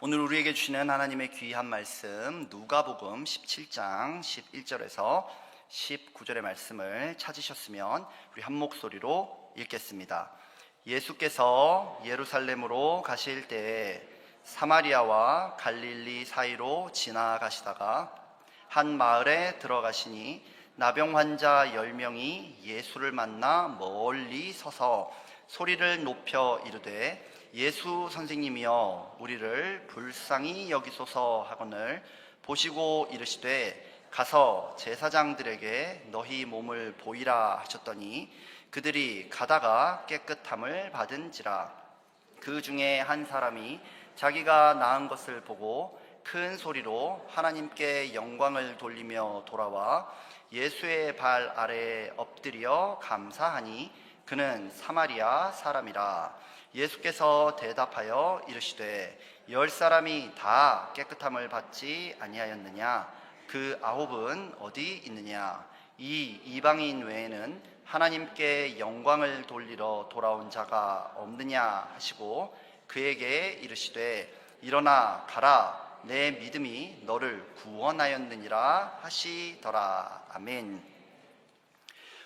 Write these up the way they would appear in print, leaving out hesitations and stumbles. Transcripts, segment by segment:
오늘 우리에게 주시는 하나님의 귀한 말씀 누가복음 17장 11절에서 19절의 말씀을 찾으셨으면 우리 한 목소리로 읽겠습니다. 예수께서 예루살렘으로 가실 때에 사마리아와 갈릴리 사이로 지나가시다가 한 마을에 들어가시니 나병 환자 10명이 예수를 만나 멀리 서서 소리를 높여 이르되 예수 선생님이여 우리를 불쌍히 여기소서 하거늘 보시고 이르시되 가서 제사장들에게 너희 몸을 보이라 하셨더니 그들이 가다가 깨끗함을 받은지라. 그 중에 한 사람이 자기가 나은 것을 보고 큰 소리로 하나님께 영광을 돌리며 돌아와 예수의 발 아래에 엎드려 감사하니 그는 사마리아 사람이라. 예수께서 대답하여 이르시되 10사람이 다 깨끗함을 받지 아니하였느냐? 그 9은 어디 있느냐? 이 이방인 외에는 하나님께 영광을 돌리러 돌아온 자가 없느냐 하시고 그에게 이르시되 일어나 가라, 내 믿음이 너를 구원하였느니라 하시더라. 아멘.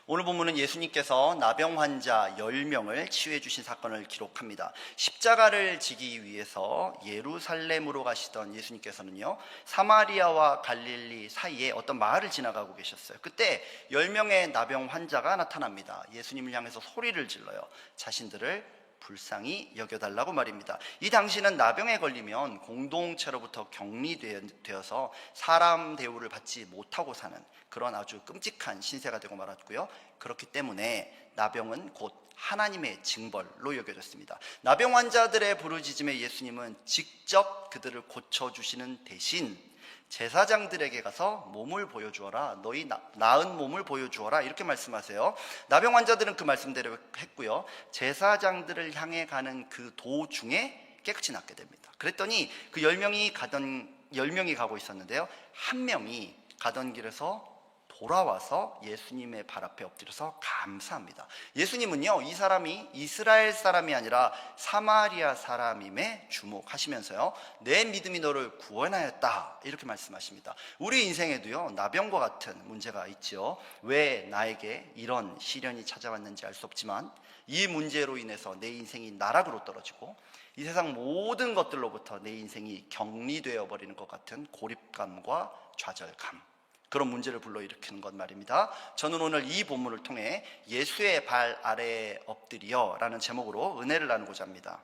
오늘 본문은 예수님께서 나병 환자 10명을 치유해 주신 사건을 기록합니다. 십자가를 지기 위해서 예루살렘으로 가시던 예수님께서는요, 사마리아와 갈릴리 사이에 어떤 마을을 지나가고 계셨어요. 그때 10명의 나병 환자가 나타납니다. 예수님을 향해서 소리를 질러요. 자신들을 불쌍히 여겨달라고 말입니다. 이 당시는 나병에 걸리면 공동체로부터 격리되어서 사람 대우를 받지 못하고 사는 그런 아주 끔찍한 신세가 되고 말았고요. 그렇기 때문에 나병은 곧 하나님의 징벌로 여겨졌습니다. 나병 환자들의 부르짖음에 예수님은 직접 그들을 고쳐주시는 대신 제사장들에게 가서 몸을 보여주어라, 너희 나은 몸을 보여주어라, 이렇게 말씀하세요. 나병 환자들은 그 말씀대로 했고요. 제사장들을 향해 가는 그 도중에 깨끗이 낫게 됩니다. 그랬더니 그 10명이 가고 있었는데요, 한 명이 가던 길에서 돌아와서 예수님의 발 앞에 엎드려서 감사합니다. 예수님은요, 이 사람이 이스라엘 사람이 아니라 사마리아 사람임에 주목하시면서요, 내 믿음이 너를 구원하였다, 이렇게 말씀하십니다. 우리 인생에도요, 나병과 같은 문제가 있죠. 왜 나에게 이런 시련이 찾아왔는지 알 수 없지만 이 문제로 인해서 내 인생이 나락으로 떨어지고 이 세상 모든 것들로부터 내 인생이 격리되어 버리는 것 같은 고립감과 좌절감, 그런 문제를 불러일으키는 것 말입니다. 저는 오늘 이 본문을 통해 예수의 발 아래에 엎드려 라는 제목으로 은혜를 나누고자 합니다.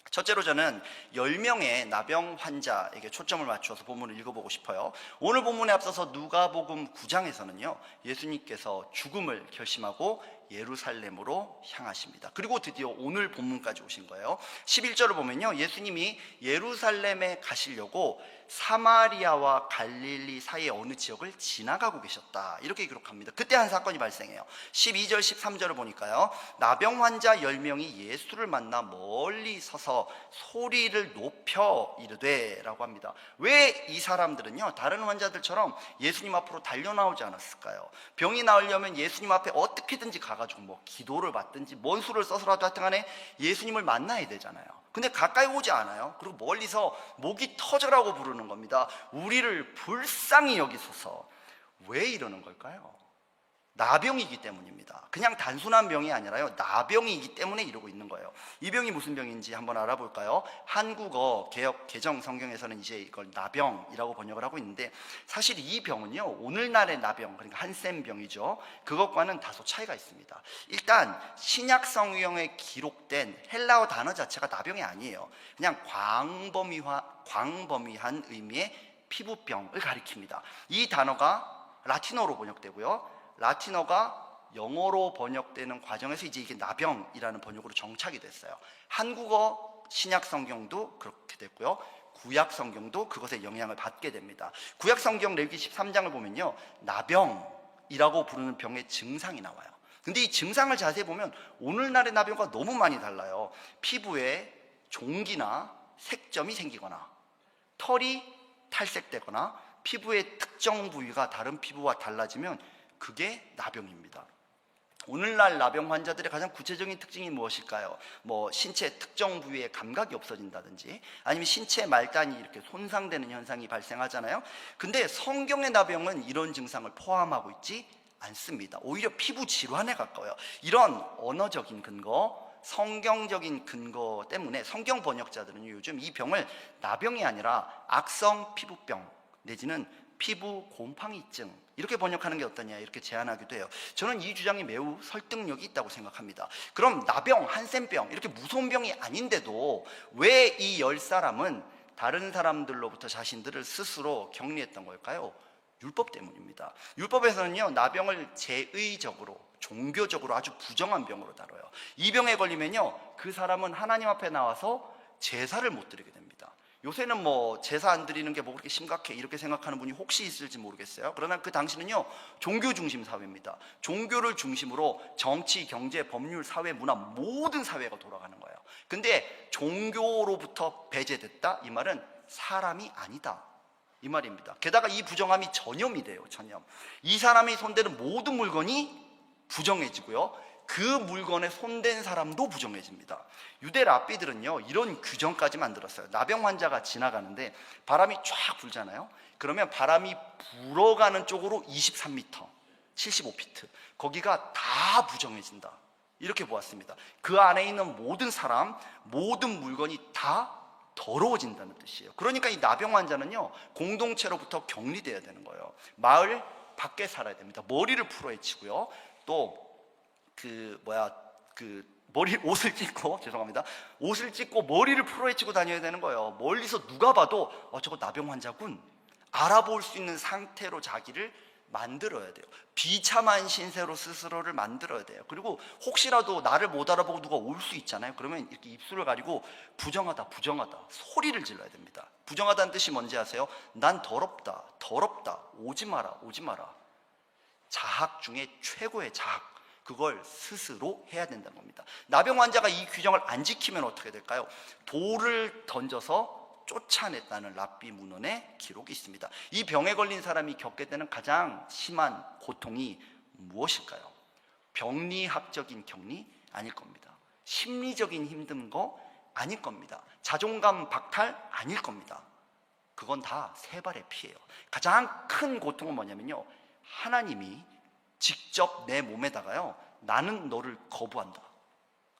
첫째로 저는 10명의 나병 환자에게 초점을 맞추어서 본문을 읽어보고 싶어요. 오늘 본문에 앞서서 누가복음 9장에서는요, 예수님께서 죽음을 결심하고 예루살렘으로 향하십니다. 그리고 드디어 오늘 본문까지 오신 거예요. 11절을 보면요, 예수님이 예루살렘에 가시려고 사마리아와 갈릴리 사이의 어느 지역을 지나가고 계셨다, 이렇게 기록합니다. 그때 한 사건이 발생해요. 12절 13절을 보니까요, 나병 환자 10명이 예수를 만나 멀리 서서 소리를 높여 이르되 라고 합니다. 왜 이 사람들은요, 다른 환자들처럼 예수님 앞으로 달려나오지 않았을까요? 병이 나으려면 예수님 앞에 어떻게든지 가가지고 뭐 기도를 받든지 뭔 수를 써서라도 하여튼 간에 예수님을 만나야 되잖아요. 근데 가까이 오지 않아요. 그리고 멀리서 목이 터져라고 부르는 겁니다. 우리를 불쌍히 여기소서. 왜 이러는 걸까요? 나병이기 때문입니다. 그냥 단순한 병이 아니라요, 나병이기 때문에 이러고 있는 거예요. 이 병이 무슨 병인지 한번 알아볼까요? 한국어 개역 개정 성경에서는 이제 이걸 나병이라고 번역을 하고 있는데, 사실 이 병은요, 오늘날의 나병, 그러니까 한센병이죠, 그것과는 다소 차이가 있습니다. 일단 신약 성경에 기록된 헬라어 단어 자체가 나병이 아니에요. 그냥 광범위한 의미의 피부병을 가리킵니다. 이 단어가 라틴어로 번역되고요, 라틴어가 영어로 번역되는 과정에서 이제 이게 나병이라는 번역으로 정착이 됐어요. 한국어 신약 성경도 그렇게 됐고요, 구약 성경도 그것에 영향을 받게 됩니다. 구약 성경 레위기 13장을 보면요, 나병이라고 부르는 병의 증상이 나와요. 근데 이 증상을 자세히 보면 오늘날의 나병과 너무 많이 달라요. 피부에 종기나 색점이 생기거나, 털이 탈색되거나, 피부의 특정 부위가 다른 피부와 달라지면 그게 나병입니다. 오늘날 나병 환자들의 가장 구체적인 특징이 무엇일까요? 신체 특정 부위에 감각이 없어진다든지 아니면 신체 말단이 이렇게 손상되는 현상이 발생하잖아요. 근데 성경의 나병은 이런 증상을 포함하고 있지 않습니다. 오히려 피부 질환에 가까워요. 이런 언어적인 근거, 성경적인 근거 때문에 성경 번역자들은 요즘 이 병을 나병이 아니라 악성 피부병 내지는 피부 곰팡이증 이렇게 번역하는 게 어떠냐 이렇게 제안하기도 해요. 저는 이 주장이 매우 설득력이 있다고 생각합니다. 그럼 나병, 한센병 이렇게 무서운 병이 아닌데도 왜 이 10사람은 다른 사람들로부터 자신들을 스스로 격리했던 걸까요? 율법 때문입니다. 율법에서는요, 나병을 제의적으로 종교적으로 아주 부정한 병으로 다뤄요. 이 병에 걸리면요, 그 사람은 하나님 앞에 나와서 제사를 못 드리게 됩니다. 요새는 제사 안 드리는 게 그렇게 심각해 이렇게 생각하는 분이 혹시 있을지 모르겠어요. 그러나 그 당시는요, 종교 중심 사회입니다. 종교를 중심으로 정치, 경제, 법률, 사회, 문화 모든 사회가 돌아가는 거예요. 근데 종교로부터 배제됐다 이 말은 사람이 아니다 이 말입니다. 게다가 이 부정함이 전염이 돼요. 전염. 이 사람이 손대는 모든 물건이 부정해지고요, 그 물건에 손댄 사람도 부정해집니다. 유대 랍비들은요, 이런 규정까지 만들었어요. 나병 환자가 지나가는데 바람이 쫙 불잖아요. 그러면 바람이 불어가는 쪽으로 23m, 75피트 거기가 다 부정해진다 이렇게 보았습니다. 그 안에 있는 모든 사람, 모든 물건이 다 더러워진다는 뜻이에요. 그러니까 이 나병 환자는요, 공동체로부터 격리돼야 되는 거예요. 마을 밖에 살아야 됩니다. 머리를 풀어헤치고요, 또 옷을 찢고, 죄송합니다. 옷을 찢고 머리를 풀어헤치고 다녀야 되는 거예요. 멀리서 누가 봐도 저거 나병 환자군 알아볼 수 있는 상태로 자기를 만들어야 돼요. 비참한 신세로 스스로를 만들어야 돼요. 그리고 혹시라도 나를 못 알아보고 누가 올 수 있잖아요. 그러면 이렇게 입술을 가리고 부정하다, 부정하다 소리를 질러야 됩니다. 부정하다는 뜻이 뭔지 아세요? 난 더럽다, 더럽다, 오지 마라, 오지 마라. 자학 중에 최고의 자학, 그걸 스스로 해야 된다는 겁니다. 나병 환자가 이 규정을 안 지키면 어떻게 될까요? 돌을 던져서 쫓아냈다는 랍비 문헌에 기록이 있습니다. 이 병에 걸린 사람이 겪게 되는 가장 심한 고통이 무엇일까요? 병리학적인 격리 아닐 겁니다. 심리적인 힘든 거 아닐 겁니다. 자존감 박탈 아닐 겁니다. 그건 다 세 발의 피예요. 가장 큰 고통은 뭐냐면요, 하나님이 직접 내 몸에다가요, 나는 너를 거부한다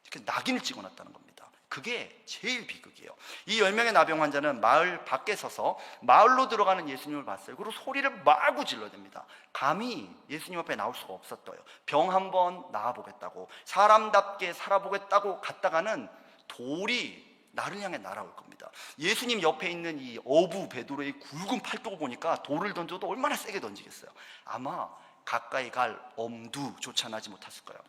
이렇게 낙인을 찍어놨다는 겁니다. 그게 제일 비극이에요. 이 10명의 나병 환자는 마을 밖에 서서 마을로 들어가는 예수님을 봤어요. 그리고 소리를 마구 질러댑니다. 감히 예수님 앞에 나올 수가 없었대요. 병 한번 나아보겠다고, 사람답게 살아보겠다고 갔다가는 돌이 나를 향해 날아올 겁니다. 예수님 옆에 있는 이 어부 베드로의 굵은 팔뚝을 보니까 돌을 던져도 얼마나 세게 던지겠어요. 아마 가까이 갈 엄두조차 나지 못했을 거예요.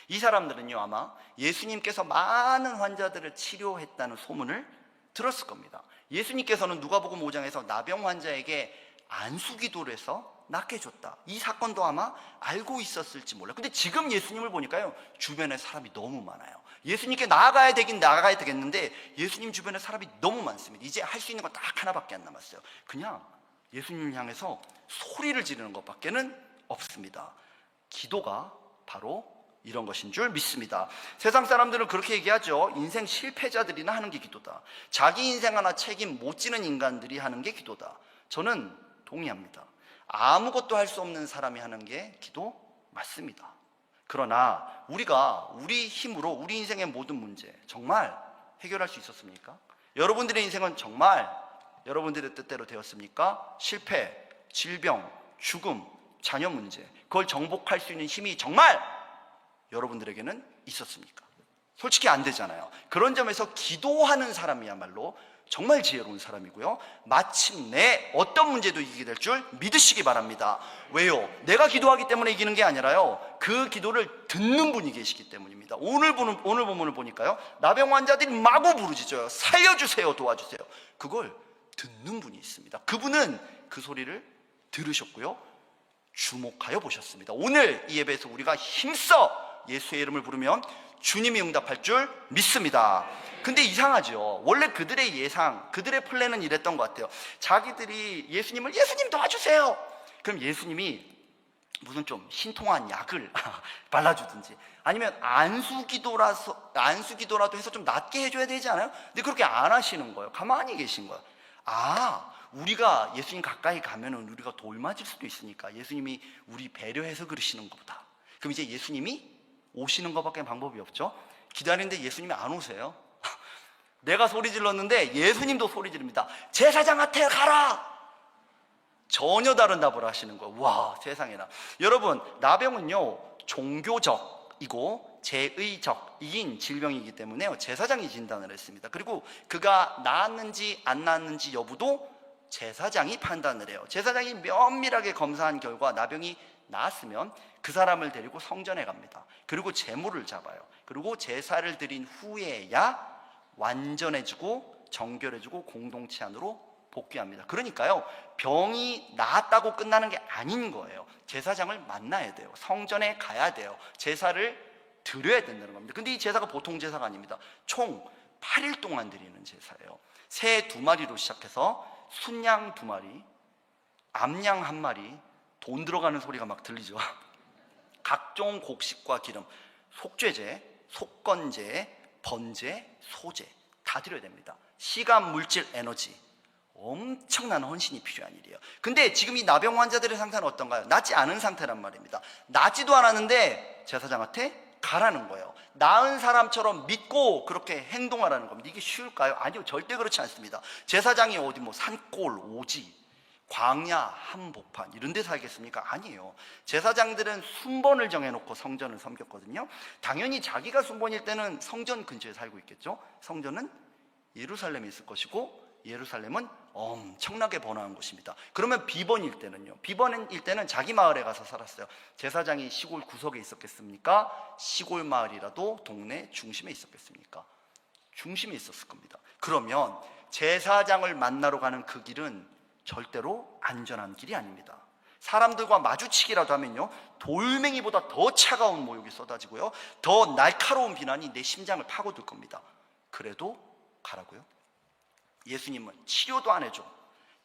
이 사람들은요, 아마 예수님께서 많은 환자들을 치료했다는 소문을 들었을 겁니다. 예수님께서는 누가복음 5장에서 나병 환자에게 안수기도를 해서 낫게 해줬다, 이 사건도 아마 알고 있었을지 몰라요. 근데 지금 예수님을 보니까요, 주변에 사람이 너무 많아요. 예수님께 나아가야 되긴 나아가야 되겠는데 예수님 주변에 사람이 너무 많습니다. 이제 할 수 있는 건 딱 하나밖에 안 남았어요. 그냥 예수님을 향해서 소리를 지르는 것밖에는 없습니다. 기도가 바로 이런 것인 줄 믿습니다. 세상 사람들은 그렇게 얘기하죠. 인생 실패자들이나 하는 게 기도다. 자기 인생 하나 책임 못 지는 인간들이 하는 게 기도다. 저는 동의합니다. 아무것도 할 수 없는 사람이 하는 게 기도 맞습니다. 그러나 우리가 우리 힘으로 우리 인생의 모든 문제 정말 해결할 수 있었습니까? 여러분들의 인생은 정말 여러분들의 뜻대로 되었습니까? 실패, 질병, 죽음, 자녀 문제, 그걸 정복할 수 있는 힘이 정말 여러분들에게는 있었습니까? 솔직히 안 되잖아요. 그런 점에서 기도하는 사람이야말로 정말 지혜로운 사람이고요, 마침내 어떤 문제도 이기게 될 줄 믿으시기 바랍니다. 왜요? 내가 기도하기 때문에 이기는 게 아니라요, 그 기도를 듣는 분이 계시기 때문입니다. 오늘 본문을 보니까요, 나병 환자들이 마구 부르짖어요. 살려주세요, 도와주세요. 그걸 듣는 분이 있습니다. 그분은 그 소리를 들으셨고요, 주목하여 보셨습니다. 오늘 이 예배에서 우리가 힘써 예수의 이름을 부르면 주님이 응답할 줄 믿습니다. 근데 이상하죠. 원래 그들의 예상, 그들의 플랜은 이랬던 것 같아요. 자기들이 예수님 도와주세요. 그럼 예수님이 무슨 좀 신통한 약을 발라주든지, 아니면 안수기도라도 해서 좀 낫게 해줘야 되지 않아요? 근데 그렇게 안 하시는 거예요. 가만히 계신 거예요. 우리가 예수님 가까이 가면은 우리가 돌 맞을 수도 있으니까 예수님이 우리 배려해서 그러시는 것보다, 그럼 이제 예수님이 오시는 것밖에 방법이 없죠. 기다리는데 예수님이 안 오세요. 내가 소리 질렀는데 예수님도 소리 지릅니다. 제사장한테 가라! 전혀 다른 답을 하시는 거예요. 와, 세상에나. 여러분, 나병은요 종교적이고 제의적인 질병이기 때문에요 제사장이 진단을 했습니다. 그리고 그가 나았는지 안 나았는지 여부도 제사장이 판단을 해요. 제사장이 면밀하게 검사한 결과 나병이 나았으면 그 사람을 데리고 성전에 갑니다. 그리고 제물을 잡아요. 그리고 제사를 드린 후에야 완전해지고 정결해지고 공동체 안으로 복귀합니다. 그러니까요 병이 나았다고 끝나는 게 아닌 거예요. 제사장을 만나야 돼요. 성전에 가야 돼요. 제사를 드려야 된다는 겁니다. 근데 이 제사가 보통 제사가 아닙니다. 총 8일 동안 드리는 제사예요. 새 2마리로 시작해서 순양 2마리, 암양 1마리, 돈 들어가는 소리가 막 들리죠. 각종 곡식과 기름, 속죄제, 속건제, 번제, 소제 다 드려야 됩니다. 시간, 물질, 에너지, 엄청난 헌신이 필요한 일이에요. 근데 지금 이 나병 환자들의 상태는 어떤가요? 낫지 않은 상태란 말입니다. 낫지도 않았는데 제사장한테 가라는 거예요. 나은 사람처럼 믿고 그렇게 행동하라는 겁니다. 이게 쉬울까요? 아니요, 절대 그렇지 않습니다. 제사장이 어디 산골, 오지, 광야, 한복판 이런 데 살겠습니까? 아니에요. 제사장들은 순번을 정해놓고 성전을 섬겼거든요. 당연히 자기가 순번일 때는 성전 근처에 살고 있겠죠. 성전은 예루살렘에 있을 것이고 예루살렘은 엄청나게 번화한 곳입니다. 그러면 비번일 때는요, 비번일 때는 자기 마을에 가서 살았어요. 제사장이 시골 구석에 있었겠습니까? 시골 마을이라도 동네 중심에 있었겠습니까? 중심에 있었을 겁니다. 그러면 제사장을 만나러 가는 그 길은 절대로 안전한 길이 아닙니다. 사람들과 마주치기라도 하면요 돌멩이보다 더 차가운 모욕이 쏟아지고요 더 날카로운 비난이 내 심장을 파고들 겁니다. 그래도 가라고요? 예수님은 치료도 안 해줘,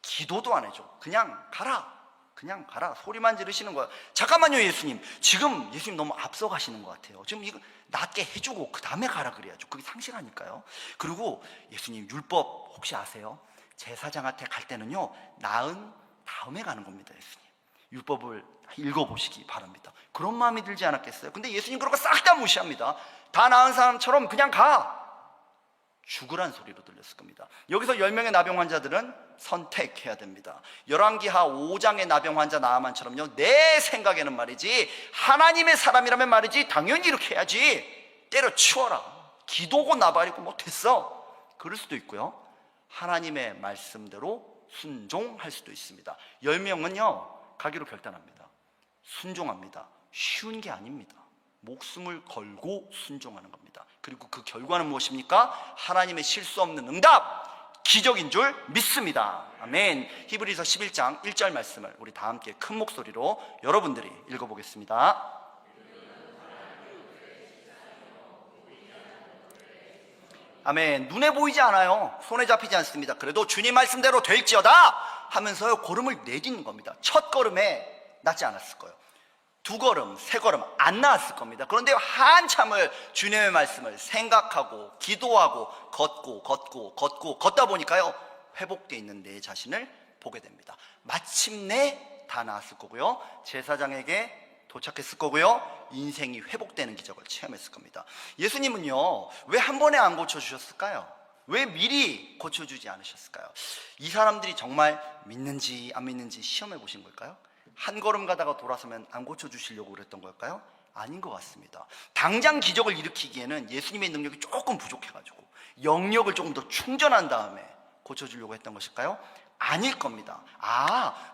기도도 안 해줘. 그냥 가라, 그냥 가라 소리만 지르시는 거예요. 잠깐만요 예수님, 지금 예수님 너무 앞서가시는 것 같아요. 지금 이거 낫게 해주고 그 다음에 가라 그래야죠. 그게 상식하니까요. 그리고 예수님 율법 혹시 아세요? 제사장한테 갈 때는요 나은 다음에 가는 겁니다. 예수님 율법을 읽어보시기 바랍니다. 그런 마음이 들지 않았겠어요? 근데 예수님 그런 거 싹 다 무시합니다. 다 나은 사람처럼 그냥 가, 죽으란 소리로 들렸을 겁니다. 여기서 10명의 나병 환자들은 선택해야 됩니다. 열왕기하 5장의 나병 환자 나아만처럼요 내 생각에는 말이지, 하나님의 사람이라면 말이지 당연히 이렇게 해야지, 때려치워라, 기도고 나발이고 뭐 됐어, 그럴 수도 있고요 하나님의 말씀대로 순종할 수도 있습니다. 10명은요 가기로 결단합니다. 순종합니다. 쉬운 게 아닙니다. 목숨을 걸고 순종하는 겁니다. 그리고 그 결과는 무엇입니까? 하나님의 실수 없는 응답, 기적인 줄 믿습니다. 아멘. 히브리서 11장 1절 말씀을 우리 다 함께 큰 목소리로 여러분들이 읽어보겠습니다. 아멘. 눈에 보이지 않아요. 손에 잡히지 않습니다. 그래도 주님 말씀대로 될지어다 하면서요 걸음을 내딛는 겁니다. 첫 걸음에 낫지 않았을 거예요. 2걸음, 3걸음 안 나왔을 겁니다. 그런데 한참을 주님의 말씀을 생각하고 기도하고 걷고 걷다 보니까요 회복되어 있는 내 자신을 보게 됩니다. 마침내 다 나았을 거고요 제사장에게 도착했을 거고요 인생이 회복되는 기적을 체험했을 겁니다. 예수님은요 왜 한 번에 안 고쳐주셨을까요? 왜 미리 고쳐주지 않으셨을까요? 이 사람들이 정말 믿는지 안 믿는지 시험해 보신 걸까요? 한 걸음 가다가 돌아서면 안 고쳐주시려고 그랬던 걸까요? 아닌 것 같습니다. 당장 기적을 일으키기에는 예수님의 능력이 조금 부족해가지고 영력을 조금 더 충전한 다음에 고쳐주려고 했던 것일까요? 아닐 겁니다.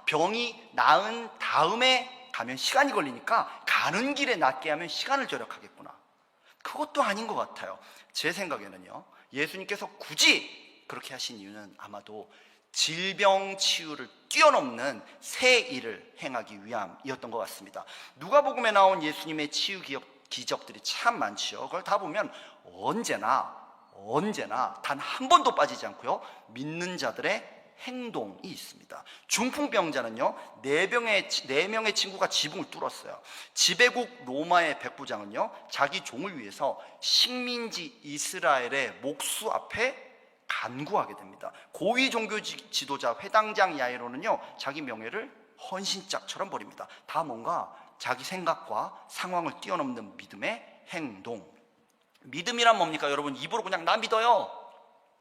병이 나은 다음에 가면 시간이 걸리니까 가는 길에 낫게 하면 시간을 절약하겠구나. 그것도 아닌 것 같아요. 제 생각에는요 예수님께서 굳이 그렇게 하신 이유는 아마도 질병 치유를 뛰어넘는 새 일을 행하기 위함이었던 것 같습니다. 누가복음에 나온 예수님의 치유 기적들이 참 많지요. 그걸 다 보면 언제나 단 한 번도 빠지지 않고요 믿는 자들의 행동이 있습니다. 중풍병자는요, 네 명의 친구가 지붕을 뚫었어요. 지배국 로마의 백부장은요, 자기 종을 위해서 식민지 이스라엘의 목수 앞에 간구하게 됩니다. 고위 종교 지도자 회당장 야이로는요, 자기 명예를 헌신짝처럼 버립니다. 다 뭔가 자기 생각과 상황을 뛰어넘는 믿음의 행동. 믿음이란 뭡니까? 여러분, 입으로 그냥 나 믿어요,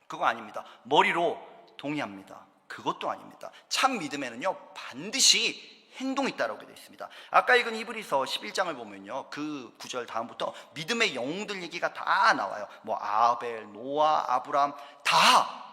그거 아닙니다. 머리로 동의합니다, 그것도 아닙니다. 참 믿음에는요, 반드시 행동이 따라오게 되어 있습니다. 아까 읽은 히브리서 11장을 보면요, 그 구절 다음부터 믿음의 영웅들 얘기가 다 나와요. 뭐 아벨, 노아, 아브람, 다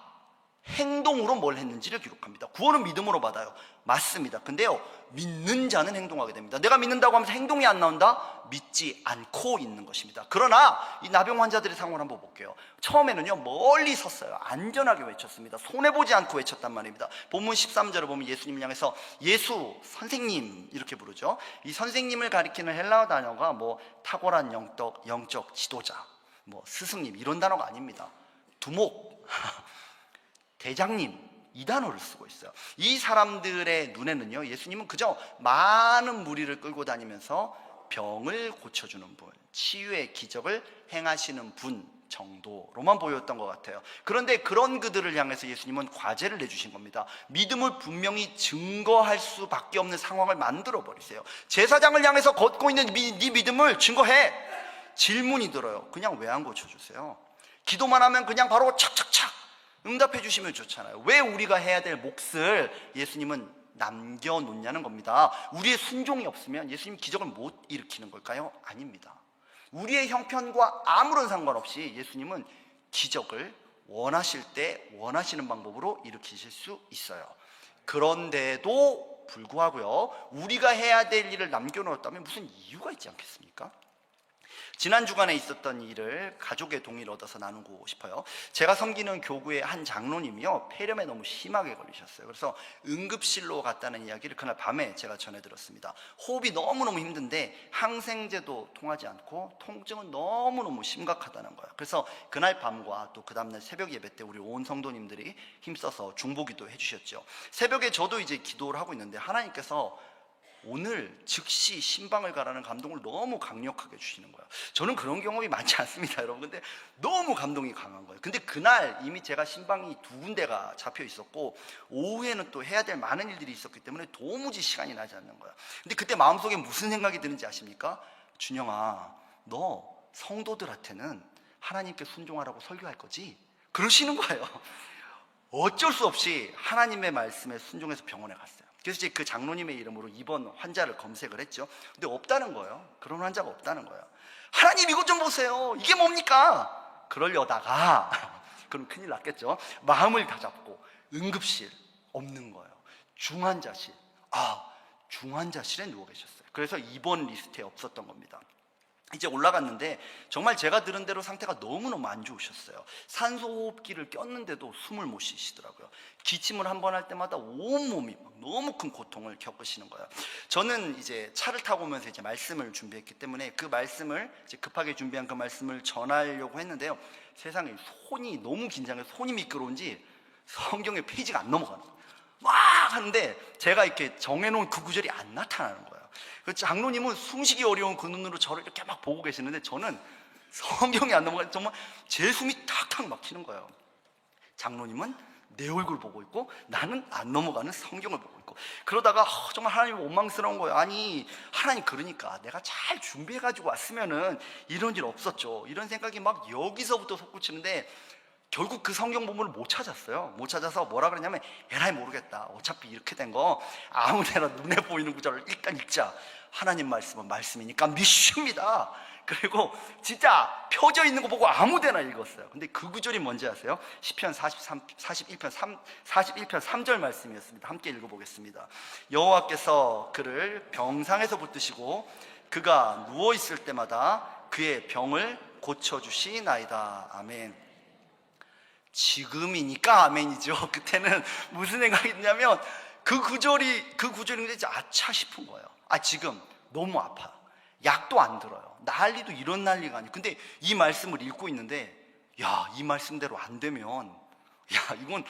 행동으로 뭘 했는지를 기록합니다. 구원은 믿음으로 받아요, 맞습니다. 근데요, 믿는 자는 행동하게 됩니다. 내가 믿는다고 하면서 행동이 안 나온다? 믿지 않고 있는 것입니다. 그러나 이 나병 환자들의 상황을 한번 볼게요. 처음에는요, 멀리 섰어요. 안전하게 외쳤습니다. 손해보지 않고 외쳤단 말입니다. 본문 13절을 보면 예수님을 향해서 예수 선생님 이렇게 부르죠. 이 선생님을 가리키는 헬라어 단어가 뭐 탁월한 영적 지도자, 뭐 스승님 이런 단어가 아닙니다. 두목 대장님, 이 단어를 쓰고 있어요. 이 사람들의 눈에는요, 예수님은 그저 많은 무리를 끌고 다니면서 병을 고쳐주는 분, 치유의 기적을 행하시는 분 정도로만 보였던 것 같아요. 그런데 그런 그들을 향해서 예수님은 과제를 내주신 겁니다. 믿음을 분명히 증거할 수밖에 없는 상황을 만들어 버리세요. 제사장을 향해서 걷고 있는 네 믿음을 증거해. 질문이 들어요. 그냥 왜 안 고쳐주세요? 기도만 하면 그냥 바로 착착착 응답해 주시면 좋잖아요. 왜 우리가 해야 될 몫을 예수님은 남겨놓냐는 겁니다. 우리의 순종이 없으면 예수님 기적을 못 일으키는 걸까요? 아닙니다. 우리의 형편과 아무런 상관없이 예수님은 기적을 원하실 때 원하시는 방법으로 일으키실 수 있어요. 그런데도 불구하고요, 우리가 해야 될 일을 남겨놓았다면 무슨 이유가 있지 않겠습니까? 지난 주간에 있었던 일을 가족의 동의를 얻어서 나누고 싶어요. 제가 섬기는 교구의 한 장로님이요, 폐렴에 너무 심하게 걸리셨어요. 그래서 응급실로 갔다는 이야기를 그날 밤에 제가 전해 들었습니다. 호흡이 너무너무 힘든데 항생제도 통하지 않고 통증은 너무너무 심각하다는 거예요. 그래서 그날 밤과 또 그 다음날 새벽 예배 때 우리 온 성도님들이 힘써서 중보기도 해주셨죠. 새벽에 저도 이제 기도를 하고 있는데 하나님께서 오늘 즉시 신방을 가라는 감동을 너무 강력하게 주시는 거예요. 저는 그런 경험이 많지 않습니다, 여러분. 근데 너무 감동이 강한 거예요. 근데 그날 이미 제가 신방이 2군데가 잡혀 있었고 오후에는 또 해야 될 많은 일들이 있었기 때문에 도무지 시간이 나지 않는 거예요. 근데 그때 마음속에 무슨 생각이 드는지 아십니까? 준영아, 너 성도들한테는 하나님께 순종하라고 설교할 거지? 그러시는 거예요. 어쩔 수 없이 하나님의 말씀에 순종해서 병원에 갔어요. 그래서 이제 그 장로님의 이름으로 입원 환자를 검색을 했죠. 근데 없다는 거예요. 그런 환자가 없다는 거예요. 하나님, 이것 좀 보세요, 이게 뭡니까? 그러려다가 그럼 큰일 났겠죠. 마음을 다잡고 응급실 없는 거예요. 중환자실, 중환자실에 누워 계셨어요. 그래서 입원 리스트에 없었던 겁니다. 이제 올라갔는데 정말 제가 들은 대로 상태가 너무너무 안 좋으셨어요. 산소호흡기를 꼈는데도 숨을 못 쉬시더라고요. 기침을 한 번 할 때마다 온몸이 너무 큰 고통을 겪으시는 거예요. 저는 이제 차를 타고 오면서 이제 말씀을 준비했기 때문에 그 말씀을 이제 급하게 준비한 그 말씀을 전하려고 했는데요, 세상에 손이 너무 긴장해서 손이 미끄러운지 성경의 페이지가 안 넘어가는 거예요. 막 하는데 제가 이렇게 정해놓은 그 구절이 안 나타나는 거예요. 그 장로님은 숨쉬기 어려운 그 눈으로 저를 이렇게 막 보고 계시는데 저는 성경이 안 넘어가요. 정말 제 숨이 탁탁 막히는 거예요. 장로님은 내 얼굴 보고 있고 나는 안 넘어가는 성경을 보고 있고, 그러다가 정말 하나님 원망스러운 거예요. 아니 하나님, 그러니까 내가 잘 준비해가지고 왔으면은 이런 일 없었죠, 이런 생각이 막 여기서부터 솟구치는데 결국 그 성경 본문을 못 찾았어요. 못 찾아서 뭐라 그러냐면, 에라이 모르겠다, 어차피 이렇게 된 거 아무데나 눈에 보이는 구절을 일단 읽자. 하나님 말씀은 말씀이니까 믿습니다. 그리고 진짜 펴져 있는 거 보고 아무데나 읽었어요. 근데 그 구절이 뭔지 아세요? 시편 41편 3절 말씀이었습니다. 함께 읽어보겠습니다. 여호와께서 그를 병상에서 붙드시고 그가 누워있을 때마다 그의 병을 고쳐주시나이다. 아멘. 지금이니까 아멘이죠. 그때는 무슨 생각이 드냐면 그 구절인데 아차 싶은 거예요. 지금 너무 아파, 약도 안 들어요, 난리도 이런 난리가 아니에요. 근데 이 말씀을 읽고 있는데 이 말씀대로 안 되면 이건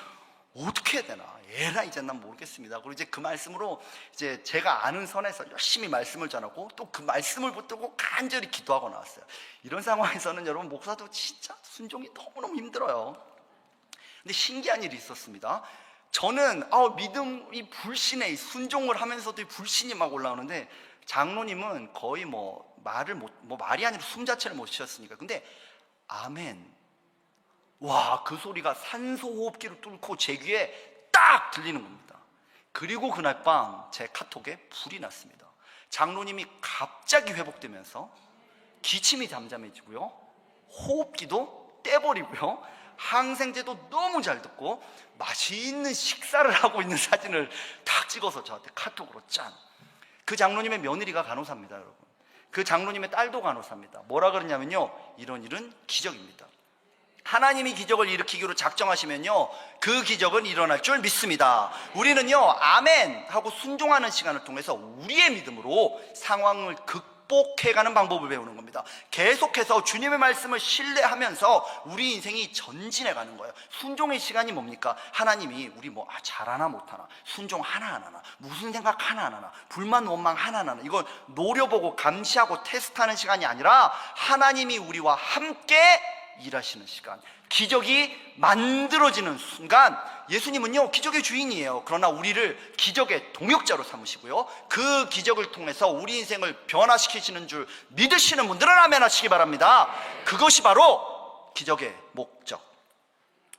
어떻게 해야 되나? 에라, 이제 난 모르겠습니다. 그리고 이제 그 말씀으로 이제 제가 아는 선에서 열심히 말씀을 전하고 또 그 말씀을 붙들고 간절히 기도하고 나왔어요. 이런 상황에서는 여러분, 목사도 진짜 순종이 너무너무 힘들어요. 근데 신기한 일이 있었습니다. 저는 믿음이 불신에 순종을 하면서도 이 불신이 막 올라오는데, 장로님은 거의 말이 아니라 숨 자체를 못 쉬었으니까. 근데 아멘, 와, 그 소리가 산소 호흡기를 뚫고 제 귀에 딱 들리는 겁니다. 그리고 그날 밤 제 카톡에 불이 났습니다. 장로님이 갑자기 회복되면서 기침이 잠잠해지고요, 호흡기도 떼버리고요, 항생제도 너무 잘 듣고 맛있는 식사를 하고 있는 사진을 딱 찍어서 저한테 카톡으로 짠. 그 장로님의 며느리가 간호사입니다, 여러분. 그 장로님의 딸도 간호사입니다. 뭐라 그러냐면요, 이런 일은 기적입니다. 하나님이 기적을 일으키기로 작정하시면요, 그 기적은 일어날 줄 믿습니다. 우리는요, 아멘 하고 순종하는 시간을 통해서 우리의 믿음으로 상황을 극복해가는 방법을 배우는 겁니다. 계속해서 주님의 말씀을 신뢰하면서 우리 인생이 전진해가는 거예요. 순종의 시간이 뭡니까? 하나님이 우리 잘하나 못하나, 순종 하나 안 하나, 무슨 생각 하나 안 하나, 불만 원망 하나 안 하나, 이걸 노려보고 감시하고 테스트하는 시간이 아니라 하나님이 우리와 함께 일하시는 시간, 기적이 만들어지는 순간, 예수님은요 기적의 주인이에요. 그러나 우리를 기적의 동역자로 삼으시고요, 그 기적을 통해서 우리 인생을 변화시키시는 줄 믿으시는 분들은 아멘 하시기 바랍니다. 그것이 바로 기적의 목적.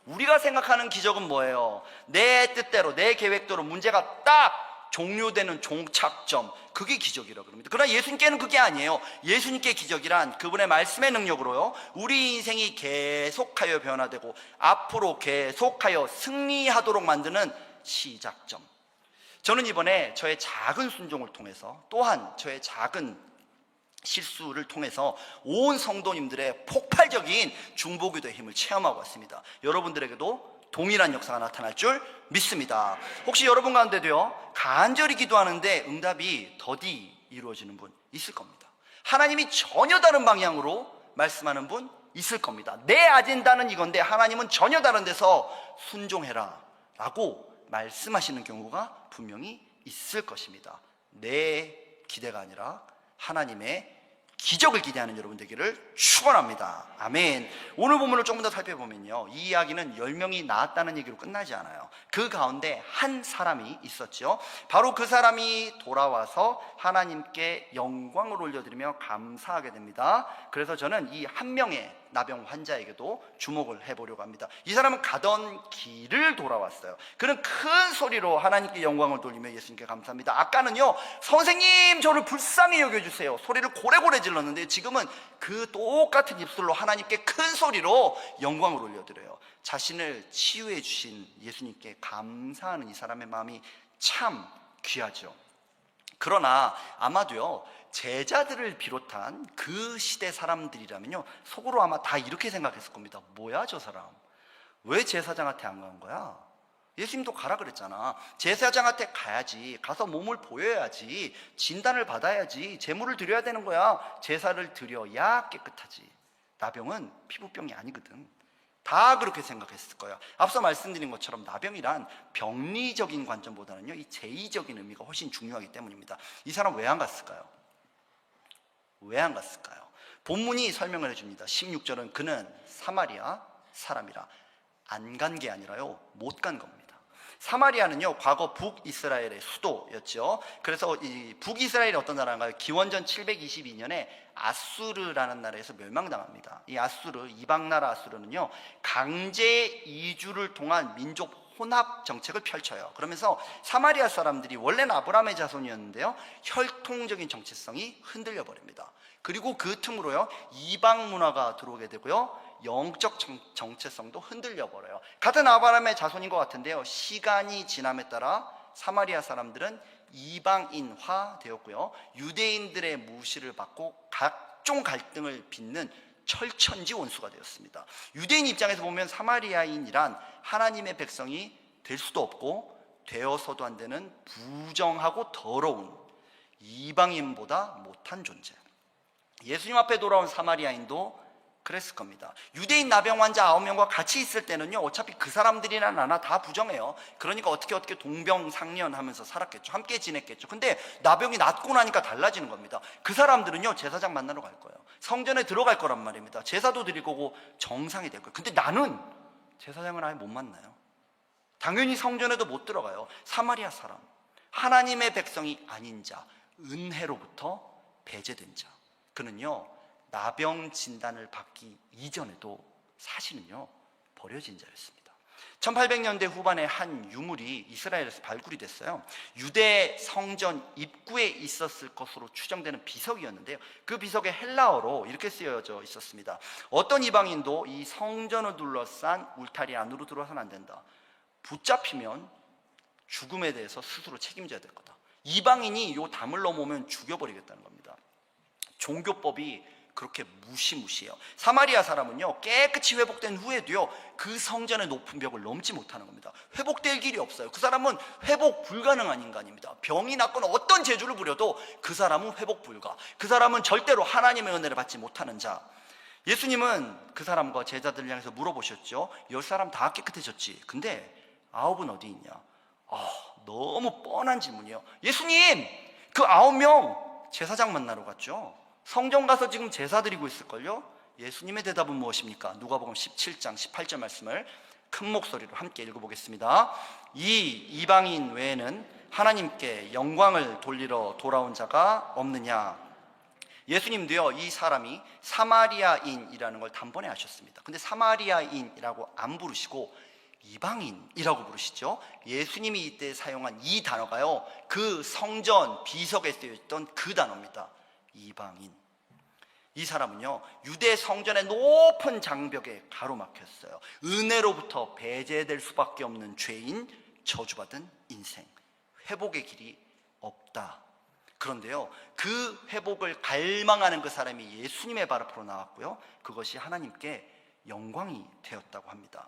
우리가 생각하는 기적은 뭐예요? 내 뜻대로, 내 계획대로 문제가 딱 종료되는 종착점, 그게 기적이라고 합니다. 그러나 예수님께는 그게 아니에요. 예수님께 기적이란 그분의 말씀의 능력으로요, 우리 인생이 계속하여 변화되고 앞으로 계속하여 승리하도록 만드는 시작점. 저는 이번에 저의 작은 순종을 통해서, 또한 저의 작은 실수를 통해서 온 성도님들의 폭발적인 중보기도의 힘을 체험하고 왔습니다. 여러분들에게도 동일한 역사가 나타날 줄 믿습니다. 혹시 여러분 가운데도요, 간절히 기도하는데 응답이 더디 이루어지는 분 있을 겁니다. 하나님이 전혀 다른 방향으로 말씀하는 분 있을 겁니다. 내 아젠다는 이건데 하나님은 전혀 다른 데서 순종해라 라고 말씀하시는 경우가 분명히 있을 것입니다. 내 기대가 아니라 하나님의 기적을 기대하는 여러분 되기를 축원합니다. 아멘. 오늘 본문을 조금 더 살펴보면요, 이 이야기는 10명이 나았다는 얘기로 끝나지 않아요. 그 가운데 한 사람이 있었죠. 바로 그 사람이 돌아와서 하나님께 영광을 올려드리며 감사하게 됩니다. 그래서 저는 이 한 명의 나병 환자에게도 주목을 해보려고 합니다. 이 사람은 가던 길을 돌아왔어요. 그는 큰 소리로 하나님께 영광을 돌리며 예수님께 감사합니다. 아까는요, 선생님 저를 불쌍히 여겨주세요 소리를 고래고래 질렀는데, 지금은 그 똑같은 입술로 하나님께 큰 소리로 영광을 올려드려요. 자신을 치유해 주신 예수님께 감사하는 이 사람의 마음이 참 귀하죠. 그러나 아마도요, 제자들을 비롯한 그 시대 사람들이라면요, 속으로 아마 다 이렇게 생각했을 겁니다. 뭐야 저 사람, 왜 제사장한테 안 간 거야? 예수님도 가라 그랬잖아. 제사장한테 가야지, 가서 몸을 보여야지, 진단을 받아야지, 제물을 드려야 되는 거야. 제사를 드려야 깨끗하지. 나병은 피부병이 아니거든. 다 그렇게 생각했을 거예요. 앞서 말씀드린 것처럼 나병이란 병리적인 관점보다는요, 이 제의적인 의미가 훨씬 중요하기 때문입니다. 이 사람 왜 안 갔을까요? 왜 안 갔을까요? 본문이 설명을 해줍니다. 16절은 그는 사마리아 사람이라. 안 간 게 아니라요, 못 간 겁니다. 사마리아는요, 과거 북이스라엘의 수도였죠. 그래서 이 북이스라엘이 어떤 나라인가요? 기원전 722년에 아수르라는 나라에서 멸망당합니다. 이 아수르, 이방 나라 아수르는요, 강제 이주를 통한 민족 혼합 정책을 펼쳐요. 그러면서 사마리아 사람들이 원래는 아브라함의 자손이었는데요, 혈통적인 정체성이 흔들려 버립니다. 그리고 그 틈으로요, 이방 문화가 들어오게 되고요, 영적 정체성도 흔들려 버려요. 같은 아브라함의 자손인 것 같은데요, 시간이 지남에 따라 사마리아 사람들은 이방인화 되었고요, 유대인들의 무시를 받고 각종 갈등을 빚는 철천지 원수가 되었습니다. 유대인 입장에서 보면 사마리아인이란 하나님의 백성이 될 수도 없고 되어서도 안 되는 부정하고 더러운 이방인보다 못한 존재. 예수님 앞에 돌아온 사마리아인도 그랬을 겁니다. 유대인 나병 환자 9명과 같이 있을 때는요, 어차피 그 사람들이나 나나 다 부정해요. 그러니까 어떻게 동병상련하면서 살았겠죠. 함께 지냈겠죠. 근데 나병이 낫고 나니까 달라지는 겁니다. 그 사람들은요, 제사장 만나러 갈 거예요. 성전에 들어갈 거란 말입니다. 제사도 드릴 거고 정상이 될 거예요. 근데 나는 제사장을 아예 못 만나요. 당연히 성전에도 못 들어가요. 사마리아 사람, 하나님의 백성이 아닌 자, 은혜로부터 배제된 자, 그는요 나병 진단을 받기 이전에도 사실은요 버려진 자였습니다. 1800년대 후반에 한 유물이 이스라엘에서 발굴이 됐어요. 유대 성전 입구에 있었을 것으로 추정되는 비석이었는데요, 그 비석에 헬라어로 이렇게 쓰여져 있었습니다. 어떤 이방인도 이 성전을 둘러싼 울타리 안으로 들어와서는 안 된다. 붙잡히면 죽음에 대해서 스스로 책임져야 될 거다. 이방인이 이 담을 넘어오면 죽여버리겠다는 겁니다. 종교법이 그렇게 무시무시해요. 사마리아 사람은요, 깨끗이 회복된 후에도요, 그 성전의 높은 벽을 넘지 못하는 겁니다. 회복될 길이 없어요. 그 사람은 회복 불가능한 인간입니다. 병이 났거나 어떤 재주를 부려도 그 사람은 회복 불가. 그 사람은 절대로 하나님의 은혜를 받지 못하는 자. 예수님은 그 사람과 제자들을 향해서 물어보셨죠. 10사람 다 깨끗해졌지. 근데 9은 어디 있냐? 너무 뻔한 질문이에요. 예수님, 그 9명 제사장 만나러 갔죠. 성전 가서 지금 제사 드리고 있을걸요? 예수님의 대답은 무엇입니까? 누가복음 17장 18절 말씀을 큰 목소리로 함께 읽어보겠습니다. 이 이방인 외에는 하나님께 영광을 돌리러 돌아온 자가 없느냐? 예수님도요, 이 사람이 사마리아인이라는 걸 단번에 아셨습니다. 근데 사마리아인이라고 안 부르시고 이방인이라고 부르시죠. 예수님이 이때 사용한 이 단어가요, 그 성전 비석에 쓰여있던 그 단어입니다. 이방인. 이 사람은요, 유대 성전의 높은 장벽에 가로막혔어요. 은혜로부터 배제될 수밖에 없는 죄인, 저주받은 인생, 회복의 길이 없다. 그런데요, 그 회복을 갈망하는 그 사람이 예수님의 발 앞으로 나왔고요, 그것이 하나님께 영광이 되었다고 합니다.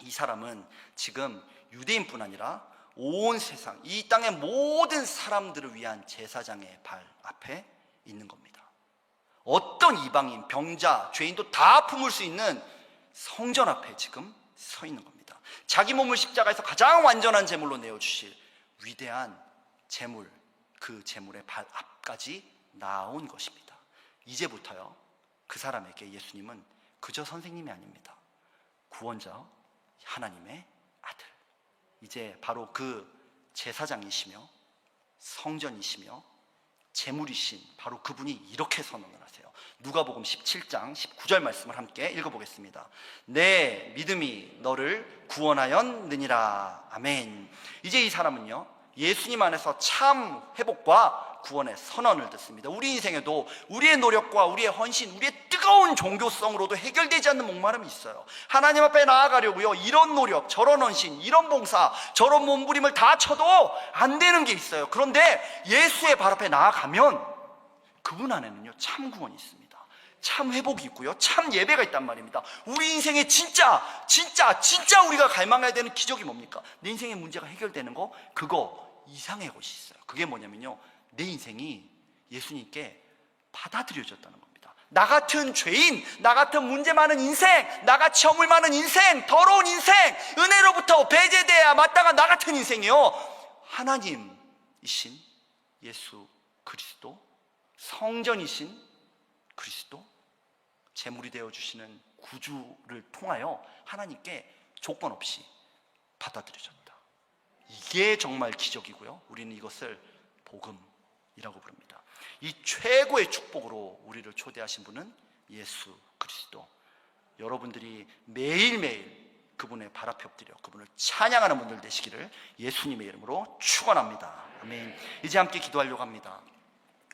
이 사람은 지금 유대인뿐 아니라 온 세상, 이 땅의 모든 사람들을 위한 제사장의 발 앞에 있는 겁니다. 어떤 이방인, 병자, 죄인도 다 품을 수 있는 성전 앞에 지금 서 있는 겁니다. 자기 몸을 십자가에서 가장 완전한 제물로 내어주실 위대한 제물, 그 제물의 발 앞까지 나온 것입니다. 이제부터요, 그 사람에게 예수님은 그저 선생님이 아닙니다. 구원자, 하나님의 아들. 이제 바로 그 제사장이시며 성전이시며 제물이신 바로 그분이 이렇게 선언을 하세요. 누가복음 17장 19절 말씀을 함께 읽어보겠습니다. 내 믿음이 너를 구원하였느니라. 아멘. 이제 이 사람은요, 예수님 안에서 참 회복과 구원의 선언을 듣습니다. 우리 인생에도 우리의 노력과 우리의 헌신, 우리의 뜨거운 종교성으로도 해결되지 않는 목마름이 있어요. 하나님 앞에 나아가려고요, 이런 노력, 저런 헌신, 이런 봉사, 저런 몸부림을 다 쳐도 안 되는 게 있어요. 그런데 예수의 발 앞에 나아가면 그분 안에는요, 참 구원이 있습니다. 참 회복이 있고요, 참 예배가 있단 말입니다. 우리 인생에 진짜 우리가 갈망해야 되는 기적이 뭡니까? 내 인생의 문제가 해결되는 거, 그거 이상의 것이 있어요. 그게 뭐냐면요, 내 인생이 예수님께 받아들여졌다는 겁니다. 나 같은 죄인, 나 같은 문제 많은 인생, 나같이 허물 많은 인생, 더러운 인생, 은혜로부터 배제돼야 마땅한 나 같은 인생이요, 하나님이신 예수 그리스도, 성전이신 그리스도, 제물이 되어주시는 구주를 통하여 하나님께 조건 없이 받아들여졌다. 이게 정말 기적이고요, 우리는 이것을 복음이라고 부릅니다. 이 최고의 축복으로 우리를 초대하신 분은 예수 그리스도. 여러분들이 매일매일 그분의 발 앞에 엎드려 그분을 찬양하는 분들 되시기를 예수님의 이름으로 축원합니다. 아멘. 이제 함께 기도하려고 합니다.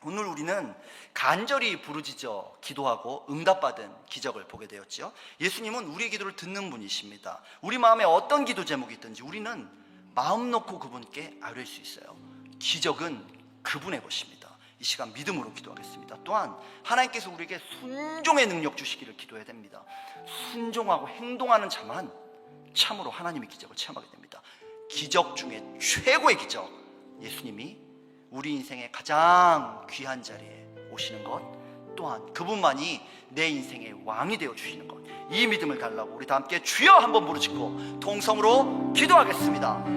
오늘 우리는 간절히 부르짖어 기도하고 응답받은 기적을 보게 되었죠. 예수님은 우리의 기도를 듣는 분이십니다. 우리 마음에 어떤 기도 제목이 있든지 우리는 마음 놓고 그분께 아뢰일 수 있어요. 기적은 그분의 것입니다. 이 시간 믿음으로 기도하겠습니다. 또한 하나님께서 우리에게 순종의 능력 주시기를 기도해야 됩니다. 순종하고 행동하는 자만 참으로 하나님의 기적을 체험하게 됩니다. 기적 중에 최고의 기적, 예수님이 우리 인생의 가장 귀한 자리에 오시는 것, 또한 그분만이 내 인생의 왕이 되어 주시는 것, 이 믿음을 달라고 우리 다 함께 주여 한번 부르짖고 통성으로 기도하겠습니다.